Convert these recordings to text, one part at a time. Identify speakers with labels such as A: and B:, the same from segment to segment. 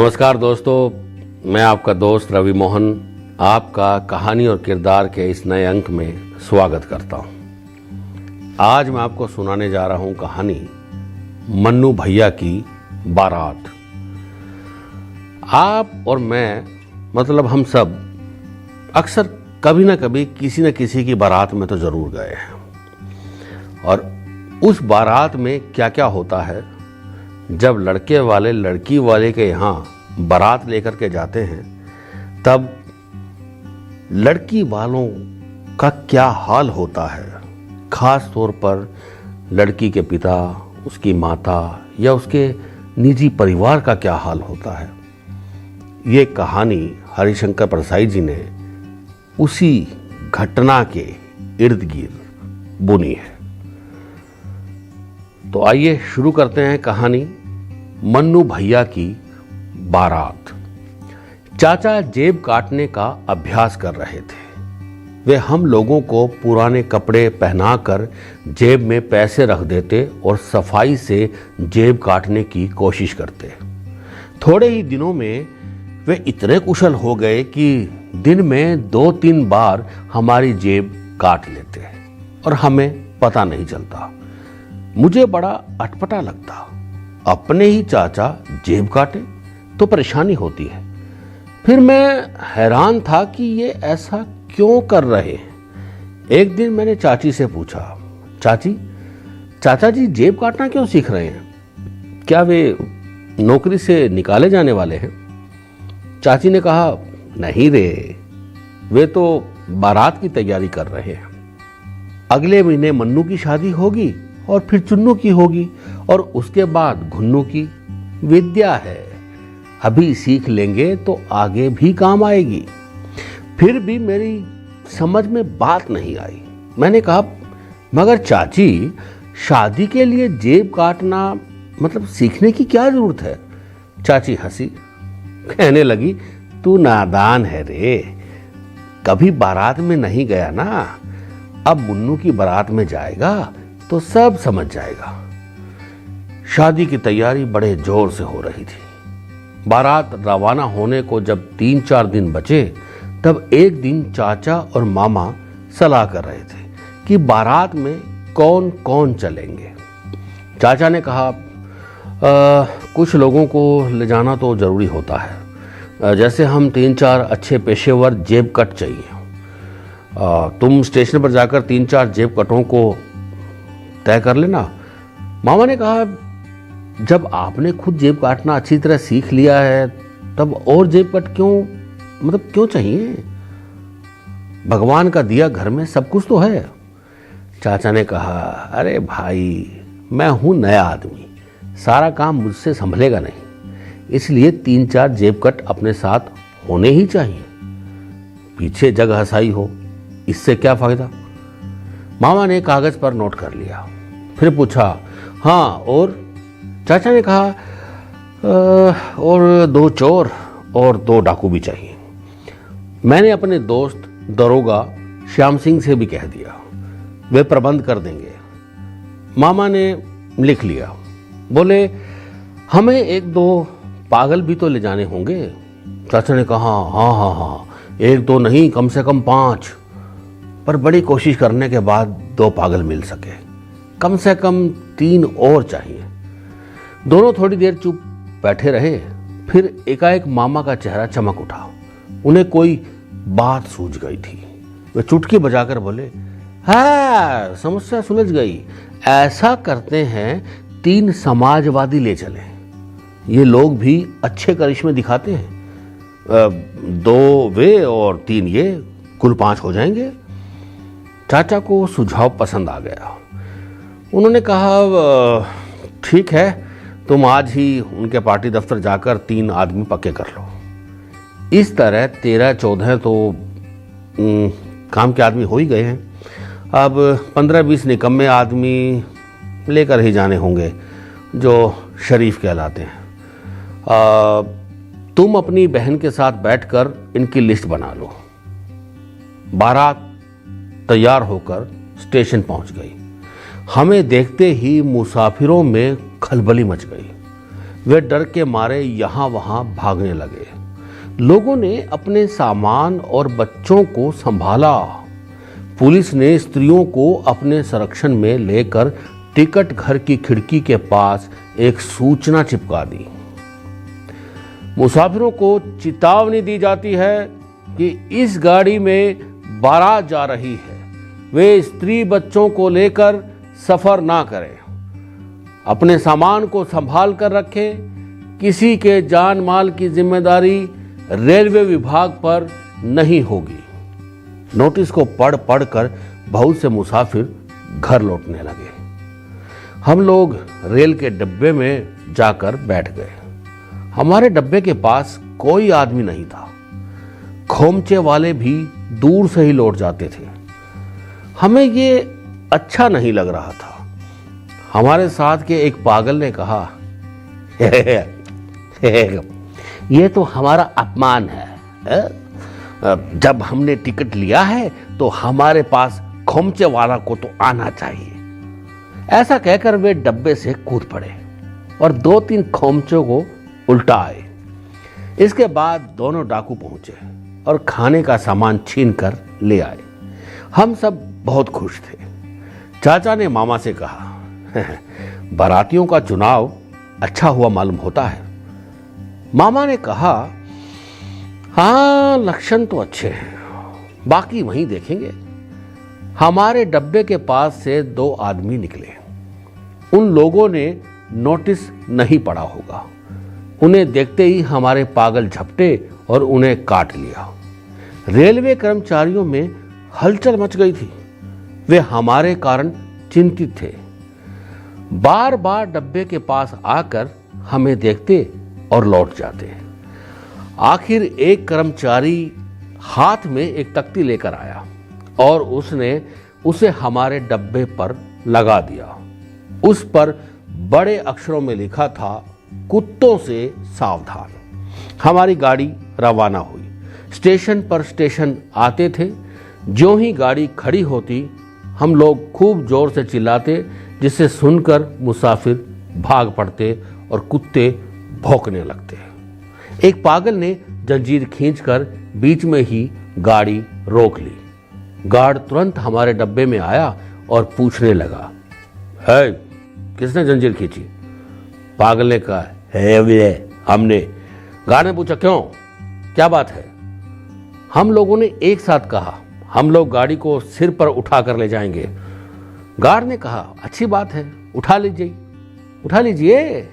A: नमस्कार दोस्तों, मैं आपका दोस्त रवि मोहन आपका कहानी और किरदार के इस नए अंक में स्वागत करता हूं। आज मैं आपको सुनाने जा रहा हूं कहानी मन्नू भैया की बारात। आप और मैं मतलब हम सब अक्सर कभी ना कभी किसी न किसी की बारात में तो जरूर गए हैं, और उस बारात में क्या क्या होता है जब लड़के वाले लड़की वाले के यहाँ बारात लेकर के जाते हैं, तब लड़की वालों का क्या हाल होता है। खास तौर पर लड़की के पिता, उसकी माता या उसके निजी परिवार का क्या हाल होता है। ये कहानी हरिशंकर परसाई जी ने उसी घटना के इर्द गिर्द बुनी है। तो आइए शुरू करते हैं कहानी मन्नू भैया की बारात। चाचा जेब काटने का अभ्यास कर रहे थे। वे हम लोगों को पुराने कपड़े पहनाकर जेब में पैसे रख देते और सफाई से जेब काटने की कोशिश करते। थोड़े ही दिनों में वे इतने कुशल हो गए कि दिन में 2-3 बार हमारी जेब काट लेते और हमें पता नहीं चलता। मुझे बड़ा अटपटा लगता, अपने ही चाचा जेब काटे तो परेशानी होती है। फिर मैं हैरान था कि ये ऐसा क्यों कर रहे हैं। एक दिन मैंने चाची से पूछा, चाचा जी जेब काटना क्यों सीख रहे हैं? क्या वे नौकरी से निकाले जाने वाले हैं? चाची ने कहा, नहीं रे, वे तो बारात की तैयारी कर रहे हैं। अगले महीने मन्नू की शादी होगी और फिर चुन्नू की होगी और उसके बाद घुन्नू की। विद्या है, अभी सीख लेंगे तो आगे भी काम आएगी। फिर भी मेरी समझ में बात नहीं आई। मैंने कहा, मगर चाची, शादी के लिए जेब काटना मतलब सीखने की क्या जरूरत है? चाची हंसी, कहने लगी, तू नादान है रे, कभी बारात में नहीं गया ना, अब मुन्नू की बारात में जाएगा तो सब समझ जाएगा। शादी की तैयारी बड़े जोर से हो रही थी। बारात रवाना होने को जब 3-4 दिन बचे, तब एक दिन चाचा और मामा सलाह कर रहे थे कि बारात में कौन कौन चलेंगे। चाचा ने कहा, कुछ लोगों को ले जाना तो जरूरी होता है, जैसे हम 3-4 अच्छे पेशेवर जेब कट चाहिए। तुम स्टेशन पर जाकर 3-4 जेब कटों को तय कर लेना। मामा ने कहा, जब आपने खुद जेब काटना अच्छी तरह सीख लिया है, तब और जेब कट क्यों चाहिए? भगवान का दिया घर में सब कुछ तो है। चाचा ने कहा, अरे भाई, मैं हूं नया आदमी, सारा काम मुझसे संभलेगा नहीं, इसलिए 3-4 जेब कट अपने साथ होने ही चाहिए। पीछे जग हंसाई हो, इससे क्या फायदा? मामा ने कागज पर नोट कर लिया, फिर पूछा, हाँ और? चाचा ने कहा, और 2 चोर और 2 डाकू भी चाहिए। मैंने अपने दोस्त दरोगा श्याम सिंह से भी कह दिया, वे प्रबंध कर देंगे। मामा ने लिख लिया। बोले, हमें 1-2 पागल भी तो ले जाने होंगे। चाचा ने कहा, हाँ, 1-2 नहीं, कम से कम 5, पर बड़ी कोशिश करने के बाद 2 पागल मिल सके। कम से कम 3 और चाहिए। दोनों थोड़ी देर चुप बैठे रहे, फिर एकाएक मामा का चेहरा चमक उठा। उन्हें कोई बात सूझ गई थी। वे चुटकी बजाकर बोले, हाँ, समस्या सुलझ गई। ऐसा करते हैं, 3 समाजवादी ले चले। ये लोग भी अच्छे करिश्मे दिखाते हैं। 2 वे और 3 ये, कुल 5 हो जाएंगे। चाचा को सुझाव पसंद आ गया। उन्होंने कहा, ठीक है, तुम आज ही उनके पार्टी दफ्तर जाकर 3 आदमी पक्के कर लो। इस तरह 13-14 तो काम के आदमी हो ही गए हैं। अब 15-20 निकम्मे आदमी लेकर ही जाने होंगे जो शरीफ कहलाते हैं। तुम अपनी बहन के साथ बैठकर इनकी लिस्ट बना लो। बारात तैयार होकर स्टेशन पहुंच गई। हमें देखते ही मुसाफिरों में खलबली मच गई। वे डर के मारे यहां वहां भागने लगे। लोगों ने अपने सामान और बच्चों को संभाला। पुलिस ने स्त्रियों को अपने संरक्षण में लेकर टिकट घर की खिड़की के पास एक सूचना चिपका दी। मुसाफिरों को चेतावनी दी जाती है कि इस गाड़ी में बारात जा रही है, वे स्त्री बच्चों को लेकर सफर ना करें, अपने सामान को संभाल कर रखें, किसी के जान माल की जिम्मेदारी रेलवे विभाग पर नहीं होगी। नोटिस को पढ़ पढ़ कर बहुत से मुसाफिर घर लौटने लगे। हम लोग रेल के डब्बे में जाकर बैठ गए। हमारे डब्बे के पास कोई आदमी नहीं था। खोमचे वाले भी दूर से ही लौट जाते थे। हमें ये अच्छा नहीं लग रहा था। हमारे साथ के एक पागल ने कहा, ये तो हमारा अपमान है। जब हमने टिकट लिया है तो हमारे पास खोमचे वाला को तो आना चाहिए। ऐसा कहकर वे डब्बे से कूद पड़े और 2-3 खोमचों को उल्टाए। इसके बाद दोनों डाकू पहुंचे और खाने का सामान छीन कर ले आए। हम सब बहुत खुश थे। चाचा ने मामा से कहा, बारातियों का चुनाव अच्छा हुआ मालूम होता है। मामा ने कहा, हाँ, लक्षण तो अच्छे हैं, बाकी वहीं देखेंगे। हमारे डब्बे के पास से 2 आदमी निकले। उन लोगों ने नोटिस नहीं पढ़ा होगा। उन्हें देखते ही हमारे पागल झपटे और उन्हें काट लिया। रेलवे कर्मचारियों में हलचल मच गई थी। वे हमारे कारण चिंतित थे। बार बार डब्बे के पास आकर हमें देखते और लौट जाते। आखिर एक कर्मचारी हाथ में एक तख्ती लेकर आया और उसने उसे हमारे डब्बे पर लगा दिया। उस पर बड़े अक्षरों में लिखा था, कुत्तों से सावधान। हमारी गाड़ी रवाना हुई। स्टेशन पर स्टेशन आते थे। ज्यों ही गाड़ी खड़ी होती, हम लोग खूब जोर से चिल्लाते, जिसे सुनकर मुसाफिर भाग पड़ते और कुत्ते भौंकने लगते। एक पागल ने जंजीर खींचकर बीच में ही गाड़ी रोक ली। गार्ड तुरंत हमारे डब्बे में आया और पूछने लगा, है किसने जंजीर खींची? पागल ने कहा, है हमने। गार्ड ने पूछा, क्यों, क्या बात है? हम लोगों ने एक साथ कहा, हम लोग गाड़ी को सिर पर उठा कर ले जाएंगे। गार्ड ने कहा, अच्छी बात है, उठा लीजिए, उठा लीजिए।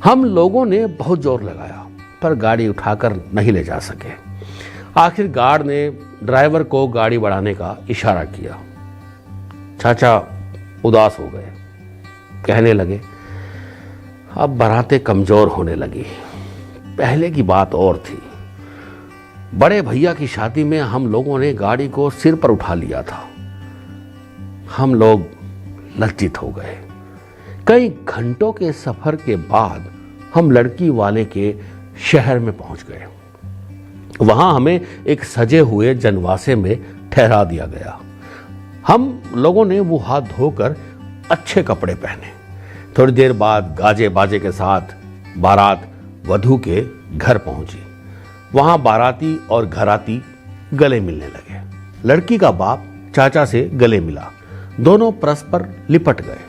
A: हम लोगों ने बहुत जोर लगाया पर गाड़ी उठाकर नहीं ले जा सके। आखिर गार्ड ने ड्राइवर को गाड़ी बढ़ाने का इशारा किया। चाचा उदास हो गए। कहने लगे, अब बारातें कमजोर होने लगी। पहले की बात और थी। बड़े भैया की शादी में हम लोगों ने गाड़ी को सिर पर उठा लिया था। हम लोग लज्जित हो गए। कई घंटों के सफर के बाद हम लड़की वाले के शहर में पहुंच गए। वहां हमें एक सजे हुए जनवासे में ठहरा दिया गया। हम लोगों ने वो हाथ धोकर अच्छे कपड़े पहने। थोड़ी देर बाद गाजे बाजे के साथ बारात वधू के घर पहुंची। वहां बाराती और घराती गले मिलने लगे। लड़की का बाप चाचा से गले मिला। दोनों परस्पर लिपट गए।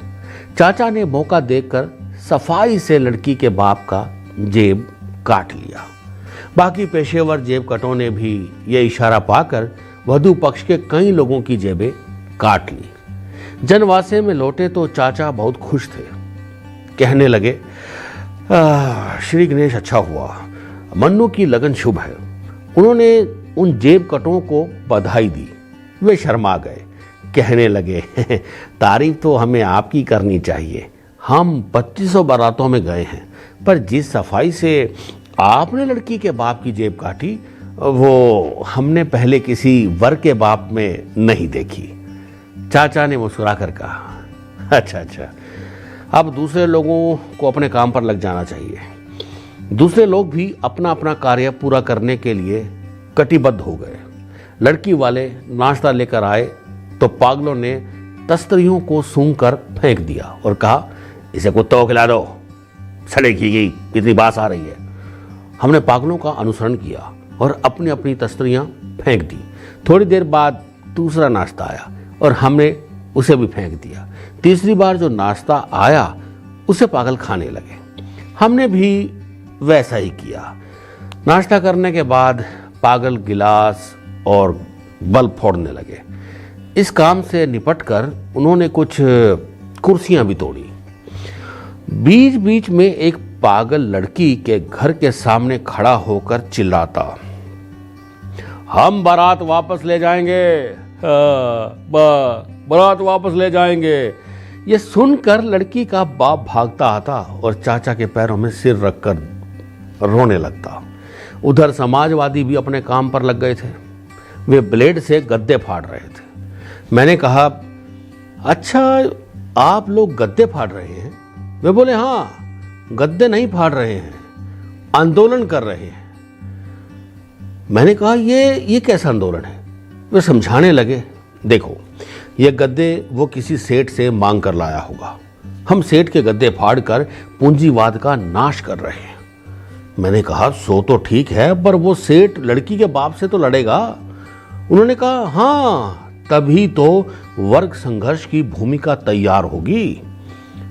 A: चाचा ने मौका देखकर सफाई से लड़की के बाप का जेब काट लिया। बाकी पेशेवर जेब कटों ने भी ये इशारा पाकर वधू पक्ष के कई लोगों की जेबें काट ली। जनवासे में लौटे तो चाचा बहुत खुश थे। कहने लगे, श्री गणेश, अच्छा हुआ, मन्नू की लगन शुभ है। उन्होंने उन जेब कटों को बधाई दी। वे शर्मा गए। कहने लगे, तारीफ तो हमें आपकी करनी चाहिए। हम 2500 बारातों में गए हैं, पर जिस सफाई से आपने लड़की के बाप की जेब काटी, वो हमने पहले किसी वर के बाप में नहीं देखी। चाचा ने मुस्कुराकर कहा, अच्छा, अब दूसरे लोगों को अपने काम पर लग जाना चाहिए। दूसरे लोग भी अपना अपना कार्य पूरा करने के लिए कटिबद्ध हो गए। लड़की वाले नाश्ता लेकर आए तो पागलों ने तस्तरियों को सूंघकर फेंक दिया और कहा, इसे कुत्तों को खिला दो। सड़ेगी गई, कितनी बास आ रही है। हमने पागलों का अनुसरण किया और अपनी अपनी तस्तरियां फेंक दी। थोड़ी देर बाद दूसरा नाश्ता आया और हमने उसे भी फेंक दिया। तीसरी बार जो नाश्ता आया उसे पागल खाने लगे। हमने भी वैसा ही किया। नाश्ता करने के बाद पागल गिलास और बल्ब फोड़ने लगे। इस काम से निपटकर उन्होंने कुछ कुर्सियां भी तोड़ी। बीच बीच में एक पागल लड़की के घर के सामने खड़ा होकर चिल्लाता, हम बारात वापस ले जाएंगे, बारात वापस ले जाएंगे। ये सुनकर लड़की का बाप भागता आता और चाचा के पैरों में सिर रखकर रोने लगता। उधर समाजवादी भी अपने काम पर लग गए थे। वे ब्लेड से गद्दे फाड़ रहे थे। मैंने कहा, अच्छा आप लोग गद्दे फाड़ रहे हैं? वे बोले, हाँ, गद्दे नहीं फाड़ रहे हैं, आंदोलन कर रहे हैं। मैंने कहा, ये कैसा आंदोलन है? वे समझाने लगे, देखो ये गद्दे वो किसी सेठ से मांग कर लाया होगा। हम सेठ के गद्दे फाड़ कर पूंजीवाद का नाश कर रहे हैं। मैंने कहा, सो तो ठीक है, पर वो सेठ लड़की के बाप से तो लड़ेगा। उन्होंने कहा, हाँ, तभी तो वर्ग संघर्ष की भूमिका तैयार होगी।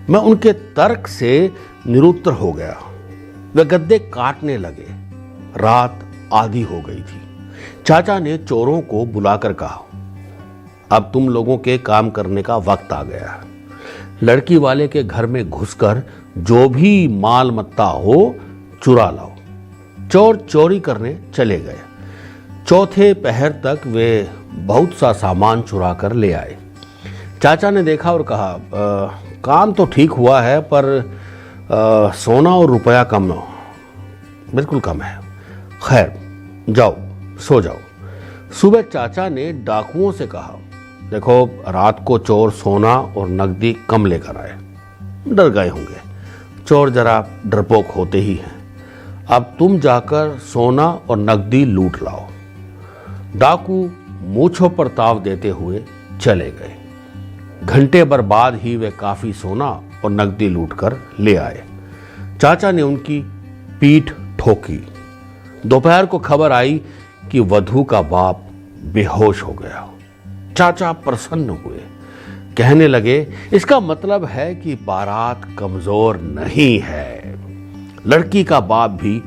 A: मैं उनके तर्क से निरुत्तर हो गया। वे गद्दे काटने लगे। रात आधी हो गई थी। चाचा ने चोरों को बुलाकर कहा, अब तुम लोगों के काम करने का वक्त आ गया है। लड़की वाले के घर में घुसकर जो भी माल मत्ता हो चुरा लाओ। चोर चोरी करने चले गए। चौथे पहर तक वे बहुत सा सामान चुरा कर ले आए। चाचा ने देखा और कहा, काम तो ठीक हुआ है, पर सोना और रुपया कम, बिल्कुल कम है। खैर, जाओ सो जाओ। सुबह चाचा ने डाकुओं से कहा, देखो रात को चोर सोना और नकदी कम लेकर आए। डर गए होंगे, चोर जरा डरपोक होते ही हैं। अब तुम जाकर सोना और नकदी लूट लाओ। डाकू मूंछों पर ताव देते हुए चले गए। घंटे भर बाद ही वे काफी सोना और नकदी लूटकर ले आए। चाचा ने उनकी पीठ ठोकी। दोपहर को खबर आई कि वधू का बाप बेहोश हो गया। चाचा प्रसन्न हुए, कहने लगे, इसका मतलब है कि बारात कमजोर नहीं है। लड़की का बाप भी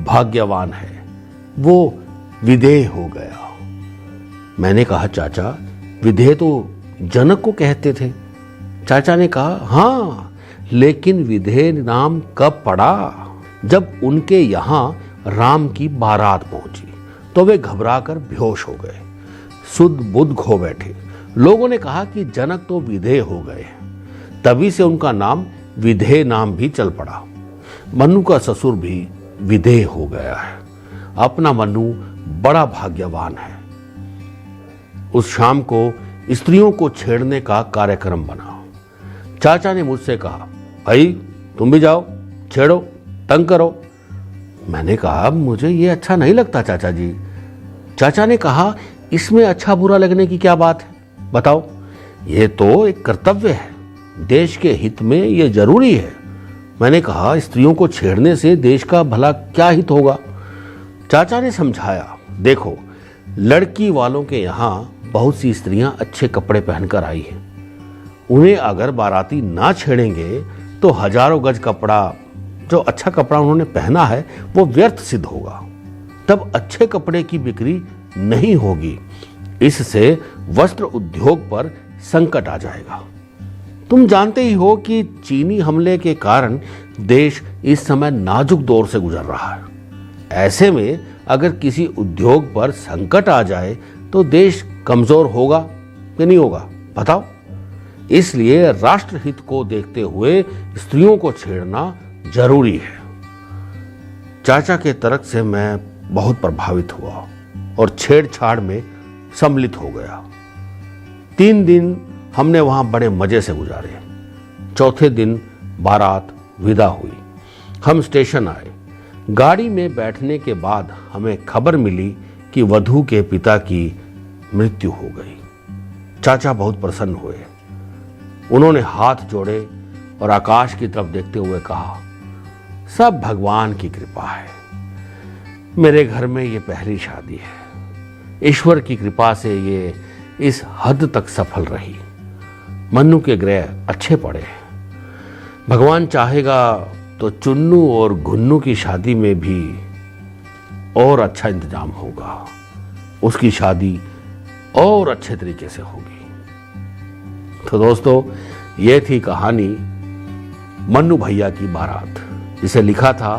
A: भाग्यवान है, वो विदेह हो गया। मैंने कहा, चाचा विदेह तो जनक को कहते थे। चाचा ने कहा, हाँ, लेकिन विदेह नाम कब पड़ा? जब उनके यहां राम की बारात पहुंची तो वे घबराकर बेहोश हो गए, सुध बुध खो बैठे। लोगों ने कहा कि जनक तो विदेह हो गए हैं। तभी से उनका नाम विदेह नाम भी चल पड़ा। मनु का ससुर भी विदेह हो गया है। अपना मनु बड़ा भाग्यवान है। उस शाम को स्त्रियों को छेड़ने का कार्यक्रम बना। चाचा ने मुझसे कहा, भाई तुम भी जाओ, छेड़ो, तंग करो। मैंने कहा, मुझे ये अच्छा नहीं लगता चाचा जी। चाचा ने कहा, इसमें अच्छा बुरा लगने की क्या बात है, बताओ। ये तो एक कर्तव्य है, देश के हित में ये जरूरी है। मैंने कहा, स्त्रियों को छेड़ने से देश का भला क्या हित होगा? चाचा ने समझाया, देखो लड़की वालों के यहाँ बहुत सी स्त्रियां अच्छे कपड़े पहनकर आई हैं। उन्हें अगर बाराती ना छेड़ेंगे तो हजारों गज कपड़ा, जो अच्छा कपड़ा उन्होंने पहना है, वो व्यर्थ सिद्ध होगा। तब अच्छे कपड़े की बिक्री नहीं होगी। इससे वस्त्र उद्योग पर संकट आ जाएगा। तुम जानते ही हो कि चीनी हमले के कारण देश इस समय नाजुक दौर से गुजर रहा है। ऐसे में अगर किसी उद्योग पर संकट आ जाए तो देश कमजोर होगा कि नहीं होगा, बताओ। इसलिए राष्ट्रहित को देखते हुए स्त्रियों को छेड़ना जरूरी है। चाचा के तर्क से मैं बहुत प्रभावित हुआ और छेड़छाड़ में सम्मिलित हो गया। 3 दिन हमने वहां बड़े मजे से गुजारे। चौथे दिन बारात विदा हुई। हम स्टेशन आए। गाड़ी में बैठने के बाद हमें खबर मिली कि वधू के पिता की मृत्यु हो गई। चाचा बहुत प्रसन्न हुए। उन्होंने हाथ जोड़े और आकाश की तरफ देखते हुए कहा, सब भगवान की कृपा है। मेरे घर में ये पहली शादी है। ईश्वर की कृपा से ये इस हद तक सफल रही। मन्नू के ग्रह अच्छे पड़े हैं। भगवान चाहेगा तो चुन्नू और गुन्नू की शादी में भी और अच्छा इंतजाम होगा। उसकी शादी और अच्छे तरीके से होगी। तो दोस्तों, ये थी कहानी मन्नू भैया की बारात, जिसे लिखा था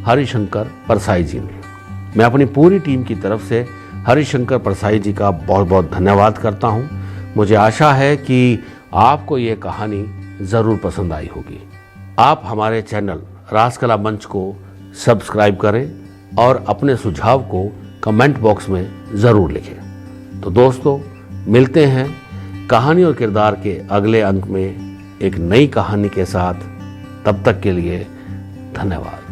A: हरिशंकर परसाई जी ने। मैं अपनी पूरी टीम की तरफ से हरिशंकर परसाई जी का बहुत बहुत धन्यवाद करता हूँ। मुझे आशा है कि आपको ये कहानी ज़रूर पसंद आई होगी। आप हमारे चैनल रासकला मंच को सब्सक्राइब करें और अपने सुझाव को कमेंट बॉक्स में ज़रूर लिखें। तो दोस्तों, मिलते हैं कहानी और किरदार के अगले अंक में एक नई कहानी के साथ। तब तक के लिए धन्यवाद।